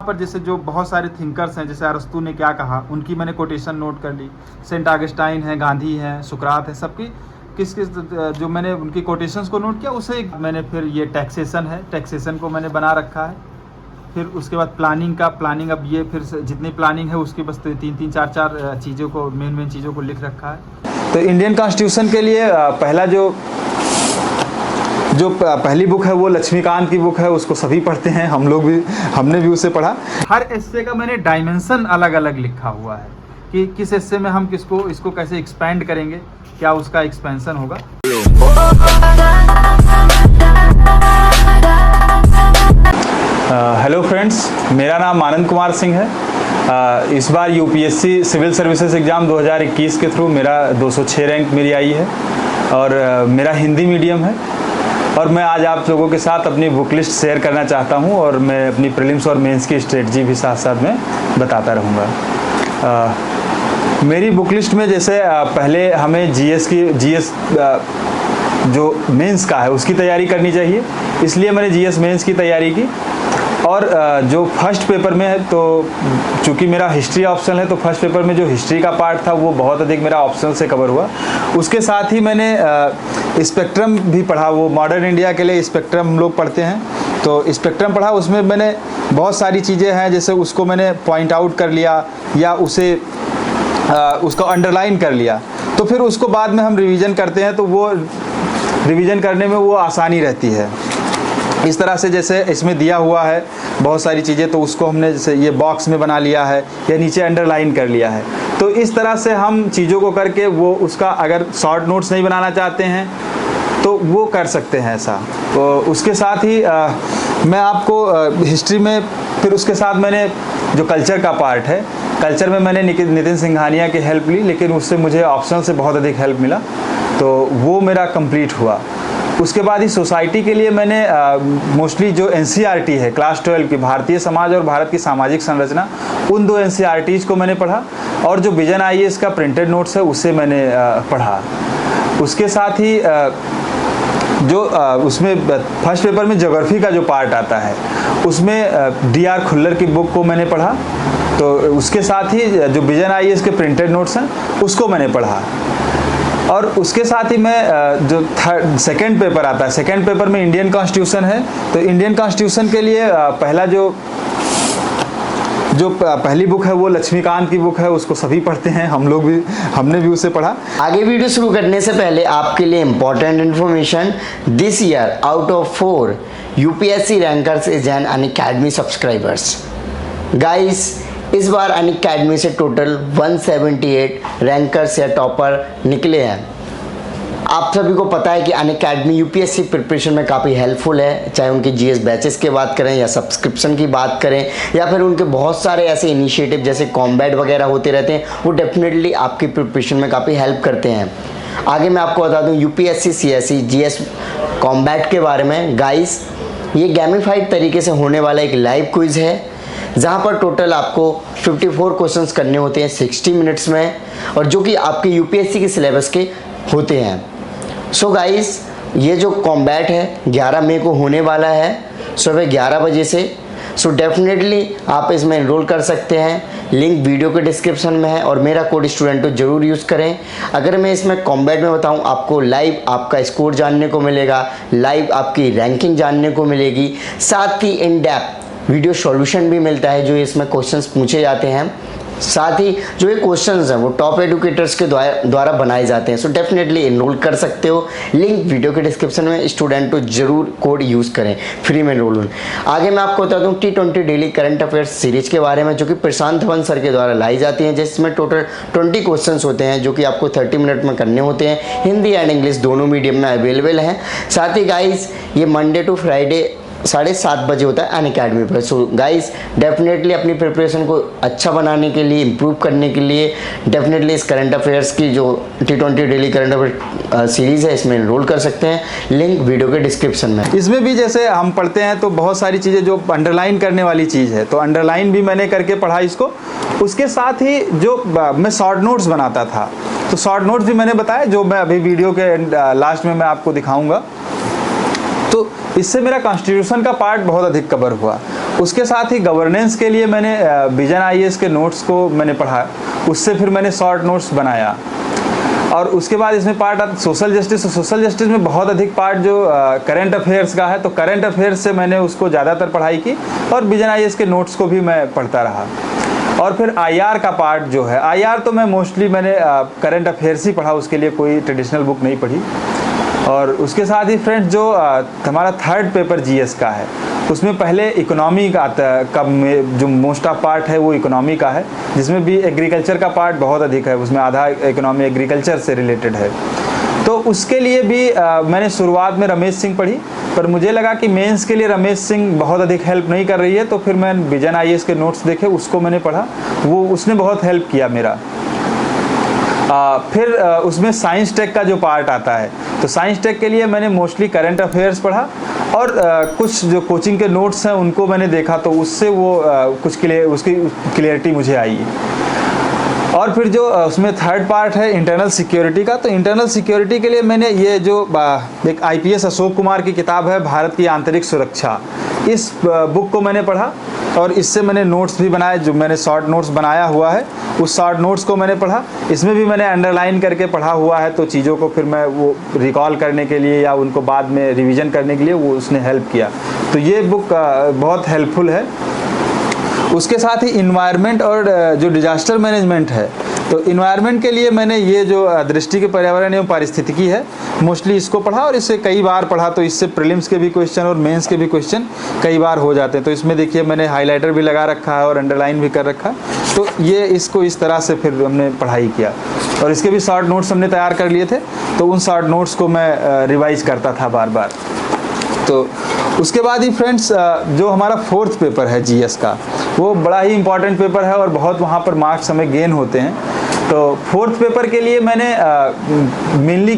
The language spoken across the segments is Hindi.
पर जैसे जो बहुत सारे थिंकर्स हैं, जैसे अरस्तू ने क्या कहा, उनकी मैंने कोटेशन नोट कर ली। सेंट ऑगस्टाइन है, गांधी हैं, सुकरात है, सबकी किस किस जो मैंने उनकी कोटेशंस को नोट किया, उसे मैंने फिर ये टैक्सेशन है, टैक्सेशन को मैंने बना रखा है। फिर उसके बाद प्लानिंग अब ये फिर जितनी प्लानिंग है उसकी बस 3-3, 4-4 चीज़ों को, मेन चीज़ों को लिख रखा है। तो इंडियन कॉन्स्टिट्यूशन के लिए पहला जो पहली बुक है वो लक्ष्मीकांत की बुक है, उसको सभी पढ़ते हैं, हमने भी उसे पढ़ा। हर एस्से का मैंने डायमेंशन अलग अलग लिखा हुआ है कि किस एस्से में हम इसको कैसे एक्सपैंड करेंगे, क्या उसका एक्सपेंशन होगा। हेलो फ्रेंड्स, मेरा नाम आनंद कुमार सिंह है। इस बार यूपीएससी सिविल सर्विसेज एग्ज़ाम 2021 के थ्रू मेरा 206 रैंक मेरी आई है और मेरा हिंदी मीडियम है। और मैं आज आप लोगों के साथ अपनी बुक लिस्ट शेयर करना चाहता हूं और मैं अपनी प्रीलिम्स और मेंस की स्ट्रेटजी भी साथ साथ में बताता रहूँगा। मेरी बुक लिस्ट में जैसे पहले हमें जीएस जो मेंस का है उसकी तैयारी करनी चाहिए, इसलिए मैंने जीएस मेंस की तैयारी की। और जो फर्स्ट पेपर में है, तो चूँकि मेरा हिस्ट्री ऑप्शनल है, तो फर्स्ट पेपर में जो हिस्ट्री का पार्ट था वो बहुत अधिक मेरा ऑप्शनल से कवर हुआ। उसके साथ ही मैंने स्पेक्ट्रम भी पढ़ा, वो मॉडर्न इंडिया के लिए स्पेक्ट्रम हम लोग पढ़ते हैं, तो स्पेक्ट्रम पढ़ा। उसमें मैंने बहुत सारी चीज़ें हैं, जैसे उसको मैंने पॉइंट आउट कर लिया या उसको अंडरलाइन कर लिया, तो फिर उसको बाद में हम रिवीजन करते हैं, तो वो रिवीजन करने में वो आसानी रहती है। इस तरह से जैसे इसमें दिया हुआ है बहुत सारी चीज़ें, तो उसको हमने जैसे ये बॉक्स में बना लिया है या नीचे अंडरलाइन कर लिया है, तो इस तरह से हम चीज़ों को करके वो उसका अगर शॉर्ट नोट्स नहीं बनाना चाहते हैं तो वो कर सकते हैं ऐसा। तो उसके साथ ही मैं आपको हिस्ट्री में, फिर उसके साथ मैंने जो कल्चर का पार्ट है, कल्चर में मैंने नितिन सिंघानिया की हेल्प ली, लेकिन उससे मुझे ऑप्शन से बहुत अधिक हेल्प मिला, तो वो मेरा कंप्लीट हुआ। उसके बाद ही सोसाइटी के लिए मैंने मोस्टली जो एनसीईआरटी है क्लास 12 की, भारतीय समाज और भारत की सामाजिक संरचना, उन 2 एनसीईआरटीज़ को मैंने पढ़ा। और जो विजन आईएएस का प्रिंटेड नोट्स है उससे मैंने पढ़ा। उसके साथ ही जो उसमें फर्स्ट पेपर में ज्योग्राफी का जो पार्ट आता है उसमें डीआर खुल्लर की बुक को मैंने पढ़ा। तो उसके साथ ही जो विजन आईएएस के प्रिंटेड नोट्स हैं उसको मैंने पढ़ा। और उसके साथ ही मैं जो सेकंड पेपर आता है, सेकंड पेपर में इंडियन कॉन्स्टिट्यूशन है, तो इंडियन कॉन्स्टिट्यूशन के लिए पहला जो पहली बुक है वो लक्ष्मीकांत की बुक है, उसको सभी पढ़ते हैं, हमने भी उसे पढ़ा। आगे वीडियो शुरू करने से पहले आपके लिए important information, this year out of 4 UPSC rankers is an Unacademy subscribers. Guys, इस बार अनअकैडमी से टोटल 178 रैंकर्स या टॉपर निकले हैं। आप सभी को पता है कि अनअकैडमी यूपीएससी प्रिपरेशन में काफ़ी हेल्पफुल है, चाहे उनकी जीएस बैचेस की बात करें या सब्सक्रिप्शन की बात करें या फिर उनके बहुत सारे ऐसे इनिशिएटिव जैसे कॉम्बैट वगैरह होते रहते हैं, वो डेफिनेटली आपकी प्रिपरेशन में काफ़ी हेल्प करते हैं। आगे मैं आपको बता दूं यूपीएससी सीएसई जीएस कॉम्बैट के बारे में। गाइस, ये गेमिफाइड तरीके से होने वाला एक लाइव क्विज़ है, जहाँ पर टोटल आपको 54 क्वेश्चंस करने होते हैं 60 मिनट्स में, और जो कि आपके यूपीएससी के सिलेबस के होते हैं। सो गाइस, ये जो कॉम्बैट है 11 मई को होने वाला है सुबह 11 बजे से। सो डेफिनेटली आप इसमें एनरोल कर सकते हैं, लिंक वीडियो के डिस्क्रिप्शन में है, और मेरा कोड स्टूडेंटो जरूर यूज़ करें। अगर मैं इसमें कॉम्बैट में बताऊं, आपको लाइव आपका स्कोर जानने को मिलेगा, लाइव आपकी रैंकिंग जानने को मिलेगी, साथ ही इन डेप्थ वीडियो सॉल्यूशन भी मिलता है जो इसमें क्वेश्चंस पूछे जाते हैं। साथ ही जो ये क्वेश्चंस हैं वो टॉप एडुकेटर्स के द्वारा बनाए जाते हैं। सो डेफिनेटली एनरोल कर सकते हो, लिंक वीडियो के डिस्क्रिप्शन में। स्टूडेंट तो जरूर कोड यूज़ करें, फ्री में एनरोल। आगे मैं आपको बता दूं T20 daily current affairs series के बारे में, जो कि प्रशांत धवन सर के द्वारा लाई जाती हैं, जिसमें टोटल 20 क्वेश्चन होते हैं जो कि आपको 30 मिनट में करने होते हैं। हिंदी एंड इंग्लिश दोनों मीडियम में अवेलेबल हैं। साथ ही गाइज, ये मंडे टू फ्राइडे 7:30 बजे होता है अनअकैडमी पर। सो गाइस, डेफिनेटली अपनी प्रिपरेशन को अच्छा बनाने के लिए, इम्प्रूव करने के लिए डेफिनेटली इस करंट अफेयर्स की जो T20 daily current affair series है इसमें एनरोल कर सकते हैं, लिंक वीडियो के डिस्क्रिप्शन में। इसमें भी जैसे हम पढ़ते हैं तो बहुत सारी चीज़ें जो अंडरलाइन करने वाली चीज़ है, तो अंडरलाइन भी मैंने करके पढ़ा इसको। उसके साथ ही जो मैं शॉर्ट नोट्स बनाता था, तो शॉर्ट नोट्स भी मैंने बताया, जो मैं अभी वीडियो के लास्ट में मैं आपको दिखाऊंगा। तो इससे मेरा कॉन्स्टिट्यूशन का पार्ट बहुत अधिक कवर हुआ। उसके साथ ही गवर्नेंस के लिए मैंने विजन आईएएस के नोट्स को मैंने पढ़ा, उससे फिर मैंने शॉर्ट नोट्स बनाया। और उसके बाद इसमें पार्ट आता सोशल जस्टिस। तो सोशल जस्टिस में बहुत अधिक पार्ट जो करंट अफेयर्स का है, तो करंट अफेयर्स से मैंने उसको ज़्यादातर पढ़ाई की और विजन आईएएस के नोट्स को भी मैं पढ़ता रहा। और फिर आईआर का पार्ट जो है, आईआर तो मैं मोस्टली मैंने करंट अफेयर्स ही पढ़ा, उसके लिए कोई ट्रेडिशनल बुक नहीं पढ़ी। और उसके साथ ही फ्रेंड्स जो हमारा थर्ड पेपर जीएस का है, उसमें पहले इकोनॉमी का आता है, जो मोस्ट ऑफ पार्ट है वो इकोनॉमी का है, जिसमें भी एग्रीकल्चर का पार्ट बहुत अधिक है, उसमें आधा इकोनॉमी एग्रीकल्चर से रिलेटेड है। तो उसके लिए भी मैंने शुरुआत में रमेश सिंह पढ़ी, पर मुझे लगा कि मेंस के लिए रमेश सिंह बहुत अधिक हेल्प नहीं कर रही है, तो फिर मैं विजन आईएएस के नोट्स देखे, उसको मैंने पढ़ा, वो उसने बहुत हेल्प किया मेरा। फिर उसमें साइंस टेक का जो पार्ट आता है, तो साइंस टेक के लिए मैंने मोस्टली करंट अफेयर्स पढ़ा और कुछ जो कोचिंग के नोट्स हैं उनको मैंने देखा, तो उससे वो उसकी क्लियरिटी मुझे आई। और फिर जो उसमें थर्ड पार्ट है इंटरनल सिक्योरिटी का, तो इंटरनल सिक्योरिटी के लिए मैंने ये जो एक आईपीएस अशोक कुमार की किताब है भारत की आंतरिक सुरक्षा, इस बुक को मैंने पढ़ा और इससे मैंने नोट्स भी बनाए, जो मैंने शॉर्ट नोट्स बनाया हुआ है उस शॉर्ट नोट्स को मैंने पढ़ा। इसमें भी मैंने अंडरलाइन करके पढ़ा हुआ है, तो चीज़ों को फिर मैं वो रिकॉल करने के लिए या उनको बाद में रिवीजन करने के लिए वो उसने हेल्प किया। तो ये बुक बहुत हेल्पफुल है। उसके साथ ही इन्वायरमेंट और जो डिजास्टर मैनेजमेंट है, तो इन्वायरमेंट के लिए मैंने ये जो दृष्टि के पर्यावरण एवं पारिस्थितिकी है, मोस्टली इसको पढ़ा और इसे कई बार पढ़ा, तो इससे प्रीलिम्स के भी क्वेश्चन और मेंस के भी क्वेश्चन कई बार हो जाते हैं। तो इसमें देखिए मैंने हाइलाइटर भी लगा रखा है और अंडरलाइन भी कर रखा है। तो ये इसको इस तरह से फिर हमने पढ़ाई किया और इसके भी शॉर्ट नोट्स हमने तैयार कर लिए थे, तो उन शॉर्ट नोट्स को मैं रिवाइज करता था बार बार। तो उसके बाद ही फ्रेंड्स जो हमारा फोर्थ पेपर है जीएस का, वो बड़ा ही इम्पॉर्टेंट पेपर है और बहुत वहाँ पर मार्क्स हमें गेन होते हैं। तो फोर्थ पेपर के लिए मैंने मेनली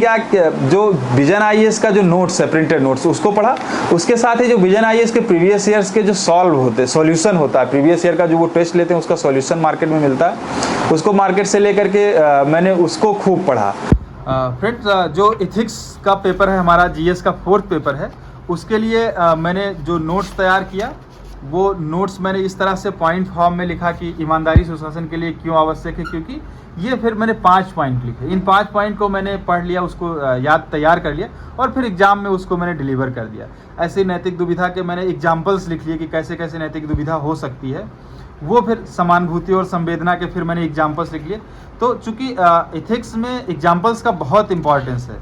जो विजन आईएएस का जो नोट्स है, प्रिंटेड नोट्स, उसको पढ़ा। उसके साथ ही जो विजन आईएएस के प्रीवियस ईयर्स के जो सॉल्यूशन होता है, प्रीवियस ईयर का जो वो टेस्ट लेते हैं उसका सॉल्यूशन मार्केट में मिलता है, उसको मार्केट से लेकर के मैंने उसको खूब पढ़ा। फ्रेंड्स जो इथिक्स का पेपर है हमारा जीएस का फोर्थ पेपर है, उसके लिए मैंने जो नोट्स तैयार किया, वो नोट्स मैंने इस तरह से पॉइंट फॉर्म में लिखा कि ईमानदारी सुशासन के लिए क्यों आवश्यक है, क्योंकि ये फिर मैंने 5 पॉइंट लिखे। इन 5 पॉइंट को मैंने पढ़ लिया, उसको याद तैयार कर लिया और फिर एग्जाम में उसको मैंने डिलीवर कर दिया। ऐसे नैतिक दुविधा के मैंने एग्जाम्पल्स लिख लिए कि कैसे कैसे नैतिक दुविधा हो सकती है, वो फिर समानुभूति और संवेदना के फिर मैंने एग्जाम्पल्स लिख लिए। तो चूँकि एथिक्स में एग्जाम्पल्स का बहुत इंपॉर्टेंस है,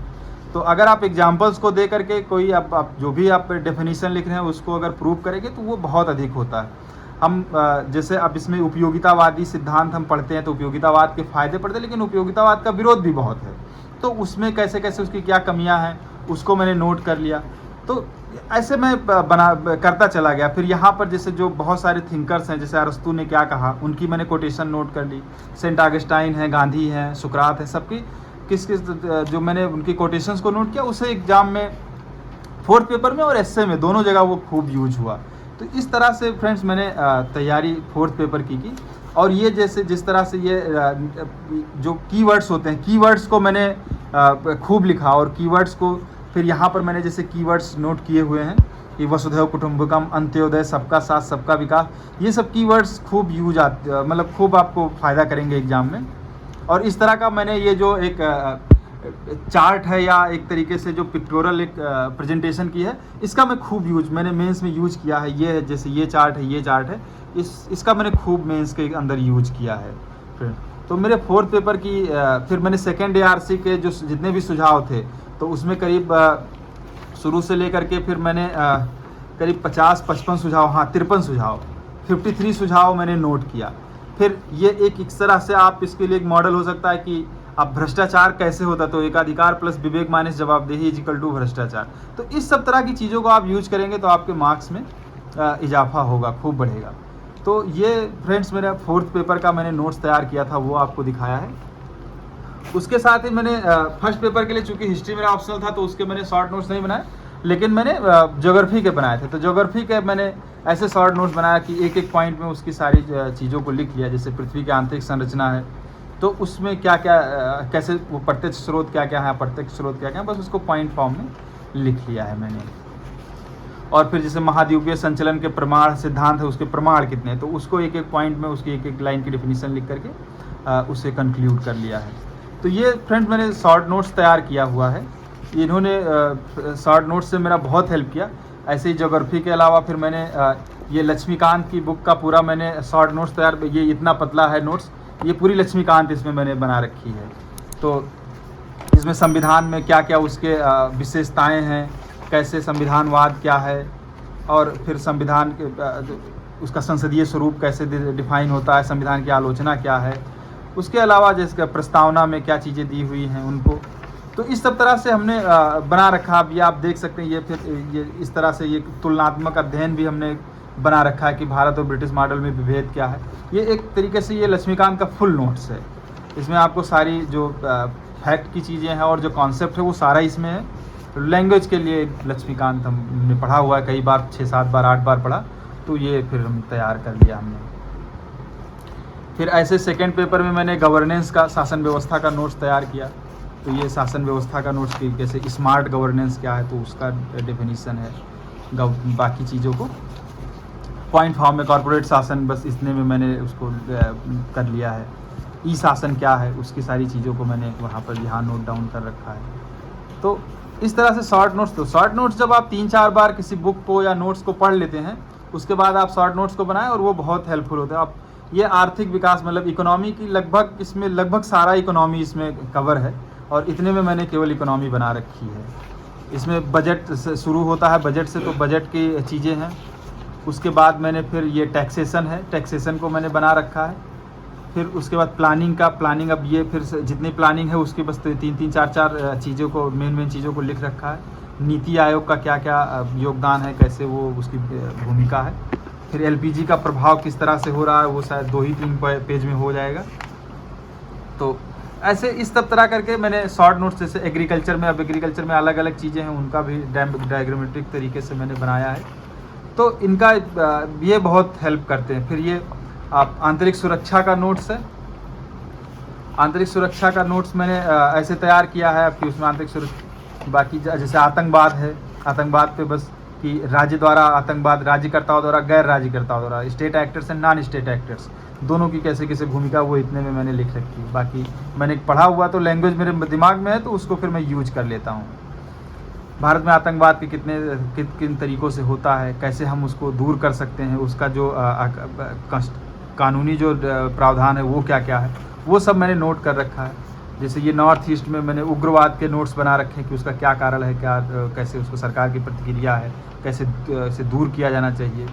तो अगर आप एग्जाम्पल्स को दे करके कोई आप जो भी आप डेफिनेशन लिख रहे हैं उसको अगर प्रूव करेंगे तो वो बहुत अधिक होता है। हम जैसे अब इसमें उपयोगितावादी सिद्धांत हम पढ़ते हैं, तो उपयोगितावाद के फायदे पढ़ते हैं, लेकिन उपयोगितावाद का विरोध भी बहुत है, तो उसमें कैसे कैसे उसकी क्या कमियां हैं उसको मैंने नोट कर लिया। तो ऐसे मैं करता चला गया। फिर यहाँ पर जैसे जो बहुत सारे थिंकर्स हैं, जैसे अरस्तु ने क्या कहा, उनकी मैंने कोटेशन नोट कर ली। सेंट ऑगस्टाइन है, गांधी हैं, सुकरात है, सबकी किस किस जो मैंने उनकी कोटेशंस को नोट किया, उसे एग्जाम में फोर्थ पेपर में और एस्से में दोनों जगह वो खूब यूज हुआ। तो इस तरह से फ्रेंड्स मैंने तैयारी फोर्थ पेपर की। और ये जैसे जिस तरह से ये जो कीवर्ड्स होते हैं, कीवर्ड्स को मैंने खूब लिखा और कीवर्ड्स को फिर यहाँ पर मैंने जैसे कीवर्ड्स नोट किए हुए हैं कि वसुधैव कुटुंबकम, अंत्योदय, सबका साथ सबका विकास, ये सब कीवर्ड्स खूब यूज आते, मतलब खूब आपको फ़ायदा करेंगे एग्जाम में। और इस तरह का मैंने ये जो एक चार्ट है या एक तरीके से जो पिक्टोरल एक प्रेजेंटेशन की है, इसका मैं खूब मैंने मेंस में यूज किया है। ये जैसे ये चार्ट है, ये चार्ट है, इसका मैंने खूब मेंस के अंदर यूज किया है। फिर तो मेरे फोर्थ पेपर की फिर मैंने सेकेंड ARC के जो जितने भी सुझाव थे, तो उसमें करीब शुरू से लेकर के फिर मैंने करीब 50-55 सुझाव, हाँ 53 सुझाव, 53 सुझाव मैंने नोट किया। फिर ये एक इस तरह से आप इसके लिए एक मॉडल हो सकता है कि अब भ्रष्टाचार कैसे होता, तो एकाधिकार प्लस विवेक माइनस जवाबदेही इक्वल टू भ्रष्टाचार। तो इस सब तरह की चीज़ों को आप यूज करेंगे तो आपके मार्क्स में इजाफा होगा, खूब बढ़ेगा। तो ये फ्रेंड्स मेरा फोर्थ पेपर का मैंने नोट्स तैयार किया था, वो आपको दिखाया है। उसके साथ ही मैंने फर्स्ट पेपर के लिए, चूँकि हिस्ट्री मेरा ऑप्शनल था, तो उसके मैंने शॉर्ट नोट्स नहीं बनाए, लेकिन मैंने ज्योग्राफी के बनाए थे। तो ज्योग्राफी के मैंने ऐसे शॉर्ट नोट्स बनाया कि एक एक पॉइंट में उसकी सारी चीज़ों को लिख लिया। जैसे पृथ्वी की आंतरिक संरचना है, तो उसमें क्या क्या कैसे वो प्रत्यक्ष स्रोत क्या क्या है, अप्रत्यक्ष स्रोत क्या क्या है, बस उसको पॉइंट फॉर्म में लिख लिया है मैंने। और फिर जैसे महाद्वीपीय संचलन के प्रमाण सिद्धांत है, उसके प्रमाण कितने हैं, तो उसको एक एक पॉइंट में उसकी एक एक लाइन की डेफिनेशन लिख करके उसे कंक्लूड कर लिया है। तो ये फ्रेंड्स मैंने शॉर्ट नोट्स तैयार किया हुआ है। इन्होंने शॉर्ट नोट्स से मेरा बहुत हेल्प किया। ऐसे ही ज्योग्राफी के अलावा फिर मैंने ये लक्ष्मीकांत की बुक का पूरा मैंने शॉर्ट नोट्स तैयार, ये इतना पतला है नोट्स, ये पूरी लक्ष्मीकांत इसमें मैंने बना रखी है। तो इसमें संविधान में क्या क्या उसके विशेषताएं हैं, कैसे संविधानवाद क्या है, और फिर संविधान के उसका संसदीय स्वरूप कैसे डिफाइन होता है, संविधान की आलोचना क्या है, उसके अलावा जैसे प्रस्तावना में क्या चीज़ें दी हुई हैं उनको। तो इस सब तरह से हमने बना रखा। अब ये आप देख सकते हैं, ये फिर ये इस तरह से ये तुलनात्मक अध्ययन भी हमने बना रखा है कि भारत और ब्रिटिश मॉडल में विभेद क्या है। ये एक तरीके से ये लक्ष्मीकांत का फुल नोट्स है। इसमें आपको सारी जो फैक्ट की चीज़ें हैं और जो कॉन्सेप्ट है वो सारा इसमें है। लैंग्वेज के लिए लक्ष्मीकांत हमने पढ़ा हुआ है, कई बार 6-7 बार 8 बार पढ़ा, तो ये फिर हम तैयार कर लिया हमने। फिर ऐसे सेकेंड पेपर में मैंने गवर्नेंस का, शासन व्यवस्था का नोट्स तैयार किया। तो ये शासन व्यवस्था का नोट्स की जैसे स्मार्ट गवर्नेंस क्या है, तो उसका डेफिनीसन है। बाकी चीज़ों को पॉइंट फॉर्म में कॉर्पोरेट शासन, बस इतने में मैंने उसको कर लिया है। ई शासन क्या है, उसकी सारी चीज़ों को मैंने वहाँ पर यहाँ नोट डाउन कर रखा है। तो इस तरह से शॉर्ट नोट्स, तो शॉर्ट नोट्स जब आप 3-4 बार किसी बुक को या नोट्स को पढ़ लेते हैं, उसके बाद आप शॉर्ट नोट्स को बनाएं, और वो बहुत हेल्पफुल होते हैं। आप ये आर्थिक विकास मतलब इकोनॉमी की लगभग, इसमें लगभग सारा इकोनॉमी इसमें कवर है, और इतने में मैंने केवल इकोनॉमी बना रखी है। इसमें बजट से शुरू होता है, बजट से, तो बजट की चीज़ें हैं। उसके बाद मैंने फिर ये टैक्सेशन है, टैक्सेशन को मैंने बना रखा है। फिर उसके बाद प्लानिंग का, प्लानिंग, अब ये फिर जितनी प्लानिंग है उसकी बस 3-3, 4-4 चीज़ों को, मेन चीज़ों को लिख रखा है। नीति आयोग का क्या क्या योगदान है, कैसे वो उसकी भूमिका है। फिर एलपीजी का प्रभाव किस तरह से हो रहा है, वो शायद 2-3 पेज में हो जाएगा। तो ऐसे इस सब तरह करके मैंने शॉर्ट नोट्स, जैसे एग्रीकल्चर में, अब एग्रीकल्चर में अलग अलग चीज़ें हैं, उनका भी डायग्रामेट्रिक तरीके से मैंने बनाया है। तो इनका ये बहुत हेल्प करते हैं। फिर ये आप आंतरिक सुरक्षा का नोट्स है। आंतरिक सुरक्षा का नोट्स मैंने ऐसे तैयार किया है कि उसमें आंतरिक सुरक्षा, बाकी जैसे आतंकवाद है, आतंकवाद पे बस कि राज्य द्वारा आतंकवाद, राज्यकर्ताओं द्वारा, गैर राज्यकर्ताओं द्वारा, state actors and non state actors, दोनों की कैसे कैसे भूमिका, वो इतने में मैंने लिख रखी है। बाकी मैंने पढ़ा हुआ, तो लैंग्वेज मेरे दिमाग में है, तो उसको फिर मैं यूज कर लेता हूँ। भारत में आतंकवाद के किन तरीक़ों से होता है, कैसे हम उसको दूर कर सकते हैं, उसका जो कानूनी जो प्रावधान है वो क्या क्या है, वो सब मैंने नोट कर रखा है। जैसे ये नॉर्थ ईस्ट में मैंने उग्रवाद के नोट्स बना रखे हैं कि उसका क्या कारण है, क्या कैसे उसको सरकार की प्रतिक्रिया है, कैसे इसे दूर किया जाना चाहिए।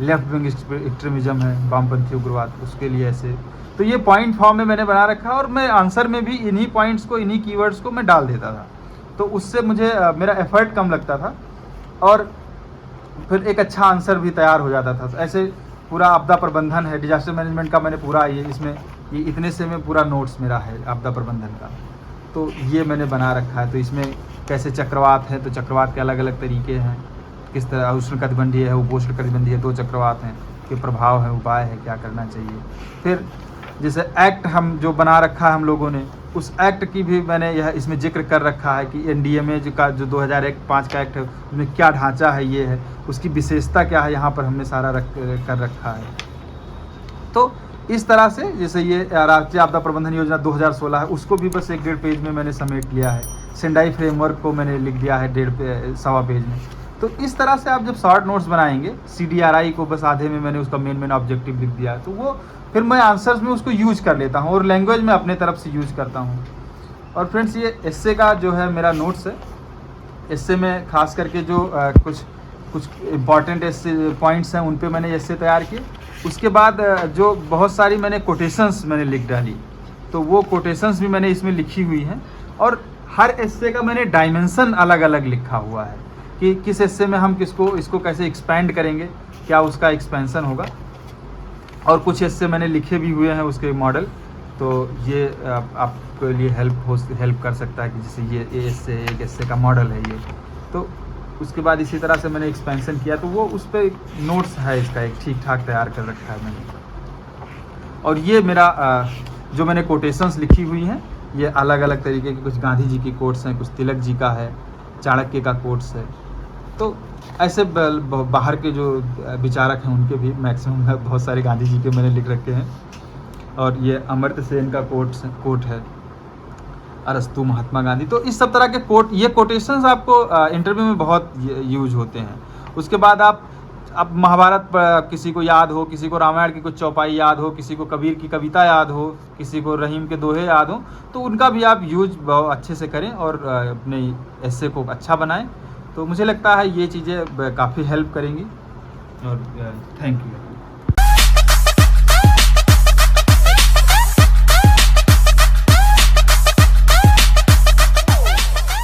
लेफ्ट विंग एक्सट्रीमिज्म है, वामपंथी उग्रवाद, उसके लिए ऐसे। तो ये पॉइंट फॉर्म में मैंने बना रखा, और मैं आंसर में भी इन्हीं पॉइंट्स को, इन्हीं कीवर्ड्स को मैं डाल देता था। तो उससे मुझे मेरा एफर्ट कम लगता था, और फिर एक अच्छा आंसर भी तैयार हो जाता था। ऐसे पूरा आपदा प्रबंधन है, डिजास्टर मैनेजमेंट का मैंने पूरा ये इसमें ये इतने से में पूरा नोट्स मेरा है आपदा प्रबंधन का। तो ये मैंने बना रखा है। तो इसमें कैसे चक्रवात है, तो चक्रवात के अलग अलग तरीके हैं, किस तरह उष्णकटिबंधीय है, उपोष्णकटिबंधीय, 2 चक्रवात हैं, के प्रभाव है, उपाय है, क्या करना चाहिए। फिर जैसे एक्ट हम जो बना रखा है हम लोगों ने, उस एक्ट की भी मैंने यह इसमें जिक्र कर रखा है कि एनडीएमए जो 2005 का एक्ट है, उसमें क्या ढांचा है, ये है, उसकी विशेषता क्या है, यहाँ पर हमने सारा कर रखा है। तो इस तरह से जैसे ये राष्ट्रीय आपदा प्रबंधन योजना 2016 है, उसको भी बस 1-1.5 पेज में मैंने समेट लिया है। सेंडाई फ्रेमवर्क को मैंने लिख दिया है 1.5-1.25 पेज में। तो इस तरह से आप जब शॉर्ट नोट्स बनाएंगे, CDRI को बस आधे में मैंने उसका मेन ऑब्जेक्टिव लिख दिया है, तो वो फिर मैं आंसर्स में उसको यूज कर लेता हूँ, और लैंग्वेज में अपने तरफ से यूज करता हूँ। और फ्रेंड्स, ये एस्से का जो है मेरा नोट्स है। एस्से में खास करके जो कुछ इम्पॉर्टेंट एस्से पॉइंट्स हैं, उन पे मैंने एस्से तैयार किए। उसके बाद जो बहुत सारी मैंने कोटेशंस मैंने लिख डाली, तो वो कोटेशंस भी मैंने इसमें लिखी हुई हैं। और हर एस्से का मैंने डायमेंशन अलग अलग लिखा हुआ है कि किस एस्से में हम इसको कैसे एक्सपैंड करेंगे, क्या उसका एक्सपेंशन होगा। और कुछ एस्से मैंने लिखे भी हुए हैं उसके मॉडल, तो ये आपके लिए हेल्प कर सकता है कि जैसे ये एस्से, एक एस्से का मॉडल है ये। तो उसके बाद इसी तरह से मैंने एक्सपेंशन किया, तो वो उस पर नोट्स है इसका एक ठीक ठाक तैयार कर रखा है मैंने। और ये मेरा जो मैंने कोटेशंस लिखी हुई हैं, ये अलग अलग तरीके के, कुछ गांधी जी की कोट्स हैं, कुछ तिलक जी का है, चाणक्य का कोट्स है। तो ऐसे बाहर के जो विचारक हैं उनके भी मैक्सिमम बहुत सारे गांधी जी के मैंने लिख रखे हैं। और ये अमर्त्य सेन का कोट है, अरस्तु महात्मा गांधी। तो इस सब तरह के ये कोटेशंस आपको इंटरव्यू में बहुत यूज होते हैं। उसके बाद आप महाभारत किसी को याद हो, किसी को रामायण की कुछ चौपाई याद हो, किसी को कबीर की कविता याद हो, किसी को रहीम के दोहे याद हो, तो उनका भी आप यूज बहुत अच्छे से करें और अपने एस्से को अच्छा बनाएं। तो मुझे लगता है ये चीज़ें काफ़ी हेल्प करेंगी। और थैंक यू।